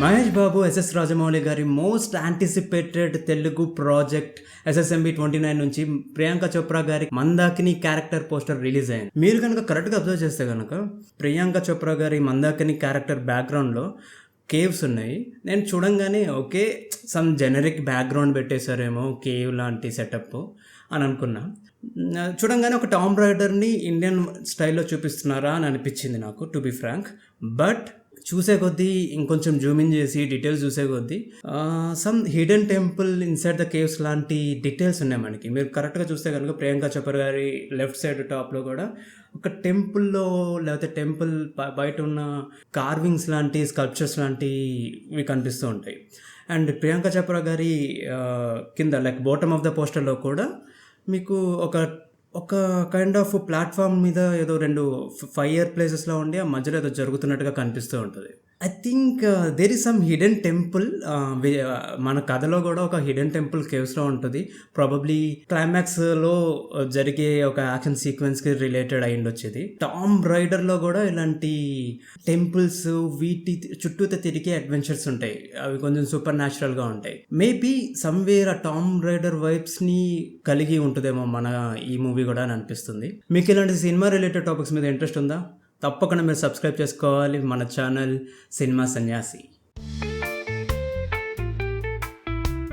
Mahesh Babu SS Rajamouli గారి most anticipated Telugu project SSMB 29 నుంచి ప్రియాంక చోప్రా గారి మందాకిని క్యారెక్టర్ పోస్టర్ రిలీజ్ అయింది. మీరు కనుక కరెక్ట్గా అబ్జర్వ్ చేస్తే కనుక ప్రియాంక చోప్రా గారి మందాకిని క్యారెక్టర్ బ్యాక్గ్రౌండ్లో కేవ్స్ ఉన్నాయి. నేను చూడంగానే ఓకే సమ్ జెనరిక్ బ్యాక్గ్రౌండ్ పెట్టేశారేమో కేవ్ లాంటి సెటప్ అని అనుకున్నా. చూడంగానే ఒక టామ్ రైడర్ని ఇండియన్ స్టైల్లో చూపిస్తున్నారా అని అనిపించింది నాకు, టు బి ఫ్రాంక్. బట్ చూసే కొద్దీ ఇంకొంచెం జూమిన్ చేసి డీటెయిల్స్ చూసే కొద్దీ some hidden temple inside the caves లాంటి డీటెయిల్స్ ఉన్నాయి మనకి. మీరు కరెక్ట్గా చూస్తే కనుక ప్రియాంక చోప్రా గారి లెఫ్ట్ సైడ్ టాప్లో కూడా ఒక టెంపుల్లో లేకపోతే టెంపుల్ బయట ఉన్న కార్వింగ్స్ లాంటి స్కల్ప్చర్స్ లాంటివి కనిపిస్తూ ఉంటాయి. అండ్ ప్రియాంక చోప్రా గారి కింద లైక్ బాటమ్ ఆఫ్ ద పోస్టర్లో కూడా మీకు ఒక కైండ్ ఆఫ్ ప్లాట్ఫామ్ మీద ఏదో 2 ఫైర్ ప్లేసెస్లో ఉండి ఆ మధ్యలో ఏదో జరుగుతున్నట్టుగా కనిపిస్తూ ఉంటుంది. I think there is some hidden temple. మన కథలో కూడా ఒక హిడెన్ టెంపుల్ కేవ్స్లో ఉంటుంది. ప్రాబబ్లీ క్లైమాక్స్లో జరిగే ఒక యాక్షన్ సీక్వెన్స్కి రిలేటెడ్ అయి ఉండొచ్చేది. టామ్ రైడర్లో కూడా ఇలాంటి టెంపుల్స్ వీటి చుట్టూతో తిరిగే అడ్వెంచర్స్ ఉంటాయి. అవి కొంచెం సూపర్ న్యాచురల్గా ఉంటాయి. మేబీ సమ్వేర్ ఆ టామ్ రైడర్ వైబ్స్ని కలిగి ఉంటుందేమో మన ఈ మూవీ కూడా అని అనిపిస్తుంది. మీకు ఇలాంటి సినిమా రిలేటెడ్ టాపిక్స్ మీద ఇంట్రెస్ట్ ఉందా? తప్పకుండా మీరు సబ్స్క్రైబ్ చేసుకోవాలి మన ఛానల్ సినిమా సన్యాసి.